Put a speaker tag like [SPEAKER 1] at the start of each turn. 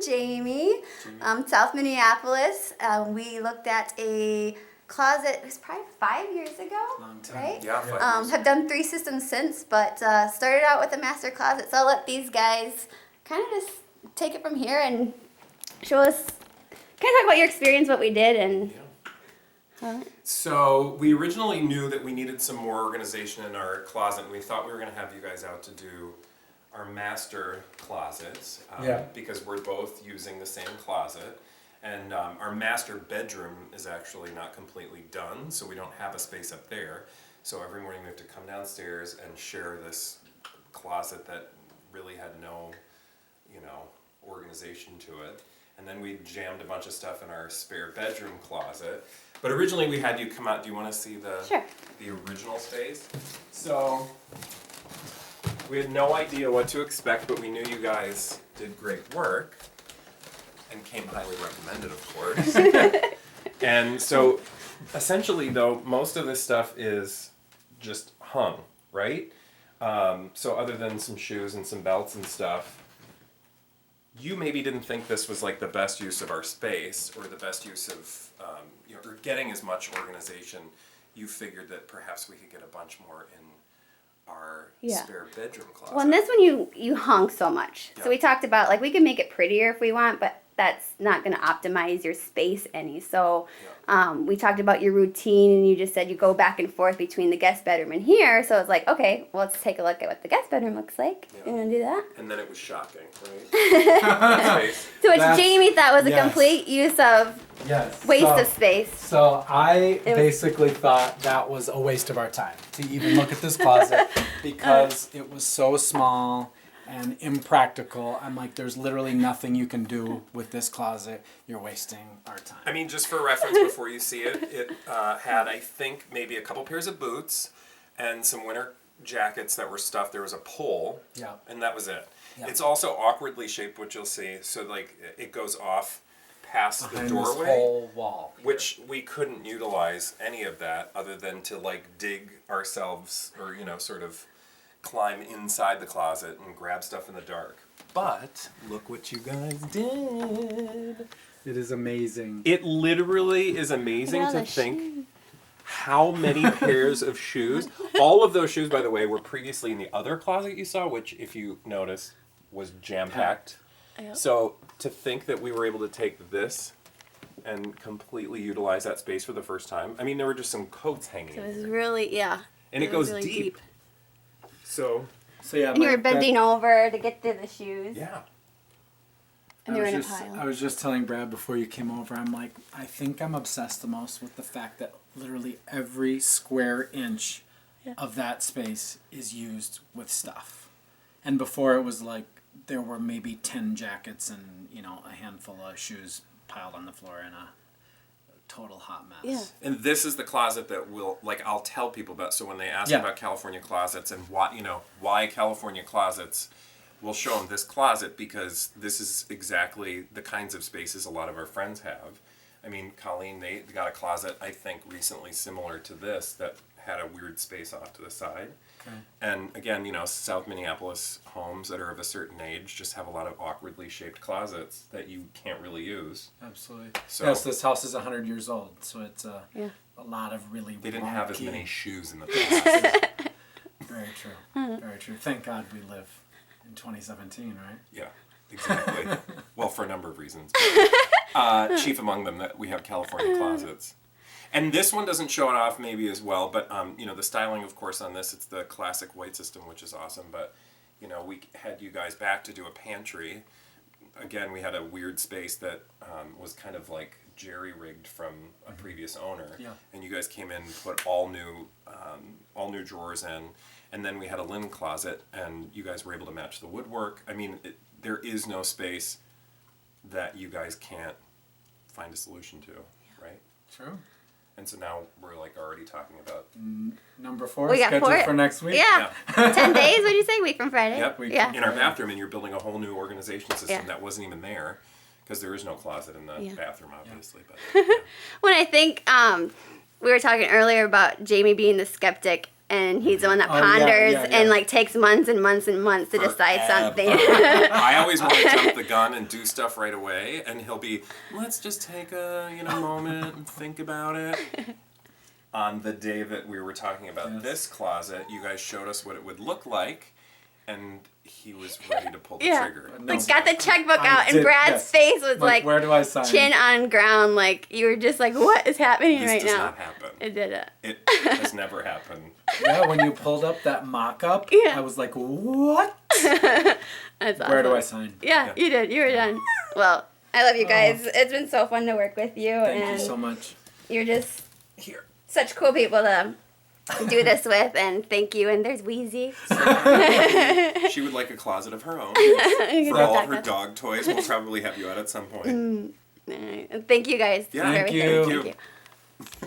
[SPEAKER 1] Jamie, South Minneapolis. We looked at a closet, it was probably 5 years ago,
[SPEAKER 2] Long time.
[SPEAKER 1] right?
[SPEAKER 3] Yeah, 5 years.
[SPEAKER 1] Have done 3 systems since, but started out with a master closet. So I'll let these guys kind of just take it from here and show us, kind of talk about your experience, what we did, and...
[SPEAKER 3] So we originally knew that we needed some more organization in our closet, and we thought we were going to have you guys out to do our master closets, because we're both using the same closet. And our master bedroom is actually not completely done, so we don't have a space up there. So every morning we have to come downstairs and share this closet that really had no, organization to it. And then we jammed a bunch of stuff in our spare bedroom closet. But originally we had you come out. Do you want to see the original space? So we had no idea what to expect, but we knew you guys did great work and came highly recommended, of course. And so essentially, though, most of this stuff is just hung, right? So other than some shoes and some belts and stuff, you maybe didn't think this was like the best use of our space or the best use of, or getting as much organization. You figured that perhaps we could get a bunch more in our spare bedroom closet.
[SPEAKER 1] Well, and this one you hung so much. So we talked about, like, we can make it prettier if we want, but that's not going to optimize your space any. So we talked about your routine, and you just said you go back and forth between the guest bedroom and here. So it's like, okay, well, let's take a look at what the guest bedroom looks like. You want to do that?
[SPEAKER 3] And then it was shocking, right?
[SPEAKER 1] So which Jamie thought was a complete use of waste of space.
[SPEAKER 2] So I basically thought that was a waste of our time to even look at this closet because it was so small and impractical. I'm like, there's literally nothing you can do with this closet. You're wasting our time.
[SPEAKER 3] I mean, just for reference, before you see it, it had, I think, maybe a couple pairs of boots and some winter jackets that were stuffed. There was a pole, and that was it. It's also awkwardly shaped, which you'll see. So, like, it goes off past
[SPEAKER 2] behind
[SPEAKER 3] the doorway,
[SPEAKER 2] this whole wall here.
[SPEAKER 3] Which we couldn't utilize any of that other than to, like, dig ourselves or, sort of climb inside the closet and grab stuff in the dark. But look what you guys did.
[SPEAKER 2] It is amazing.
[SPEAKER 3] It literally is amazing to think how many pairs of shoes. All of those shoes, by the way, were previously in the other closet you saw, which, if you notice, was jam-packed. So to think that we were able to take this and completely utilize that space for the first time. I mean, there were just some coats hanging.
[SPEAKER 1] So it was really,
[SPEAKER 3] and it goes really deep. So
[SPEAKER 2] yeah,
[SPEAKER 1] and you were bending over to get to the shoes.
[SPEAKER 3] Yeah.
[SPEAKER 1] And they were in a pile.
[SPEAKER 2] I was just telling Brad before you came over, I'm like, I think I'm obsessed the most with the fact that literally every square inch of that space is used with stuff. And before it was like, there were maybe 10 jackets and, a handful of shoes piled on the floor in a total hot mess.
[SPEAKER 3] And this is the closet that I'll tell people about. So when they ask about California closets and why California closets, we'll show them this closet because this is exactly the kinds of spaces a lot of our friends have. I mean, Colleen, they got a closet, I think, recently similar to this that had a weird space off to the side. Okay. And again, South Minneapolis homes that are of a certain age just have a lot of awkwardly shaped closets that you can't really use.
[SPEAKER 2] Absolutely.
[SPEAKER 3] So,
[SPEAKER 2] yes, this house is 100 years old, so it's a lot of really
[SPEAKER 3] They didn't have as many shoes in the
[SPEAKER 2] past. Very true. Very true. Thank God we live in 2017, right?
[SPEAKER 3] Yeah, exactly. Well, for a number of reasons. Chief among them that we have California closets. And this one doesn't show it off maybe as well, but the styling, of course, on this, it's the classic white system, which is awesome. But, we had you guys back to do a pantry. Again, we had a weird space that was kind of like jerry-rigged from a previous owner. Yeah. And you guys came in and put all new drawers in. And then we had a linen closet, and you guys were able to match the woodwork. I mean, there is no space that you guys can't find a solution to, right?
[SPEAKER 2] True.
[SPEAKER 3] And so now we're like already talking about
[SPEAKER 2] number 4 scheduled for next week.
[SPEAKER 1] Yeah. 10 days, what did you say? Week from Friday?
[SPEAKER 3] Yep. In our bathroom, and you're building a whole new organization system that wasn't even there because there is no closet in the bathroom, obviously. But
[SPEAKER 1] when I think we were talking earlier about Jamie being the skeptic, and he's the one that
[SPEAKER 2] Oh, yeah,
[SPEAKER 1] ponders
[SPEAKER 2] yeah, yeah.
[SPEAKER 1] and like takes months and months and months to decide something.
[SPEAKER 3] I always want to jump the gun and do stuff right away, and he'll be, let's just take a moment and think about it. On the day that we were talking about this closet, you guys showed us what it would look like, and he was ready to pull the trigger.
[SPEAKER 1] Like got the checkbook
[SPEAKER 2] I
[SPEAKER 1] out, and
[SPEAKER 2] did,
[SPEAKER 1] Brad's
[SPEAKER 2] yes.
[SPEAKER 1] face was like
[SPEAKER 2] where do I sign?
[SPEAKER 1] chin on ground, like you were just like, what is happening
[SPEAKER 3] This
[SPEAKER 1] right
[SPEAKER 3] does
[SPEAKER 1] now?
[SPEAKER 3] not happen.
[SPEAKER 1] It didn't.
[SPEAKER 3] It has never happened.
[SPEAKER 2] Yeah, when you pulled up that mock-up,
[SPEAKER 1] Yeah.
[SPEAKER 2] I was like, what?
[SPEAKER 1] That's awesome.
[SPEAKER 2] Where do I sign?
[SPEAKER 1] Yeah, you did. You were done. Well, I love you guys. It's been so fun to work with you,
[SPEAKER 2] Thank
[SPEAKER 1] and
[SPEAKER 2] you so much.
[SPEAKER 1] you're just
[SPEAKER 3] Here.
[SPEAKER 1] such cool people to do this with, and thank you. And there's Wheezy.
[SPEAKER 3] She would like a closet of her own.
[SPEAKER 1] You
[SPEAKER 3] For
[SPEAKER 1] can
[SPEAKER 3] all
[SPEAKER 1] have
[SPEAKER 3] of her
[SPEAKER 1] that.
[SPEAKER 3] dog toys, we'll probably have you out at some point.
[SPEAKER 1] All right. Thank you guys.
[SPEAKER 3] Yeah,
[SPEAKER 1] for
[SPEAKER 2] thank
[SPEAKER 1] everything.
[SPEAKER 2] you.
[SPEAKER 1] Thank you.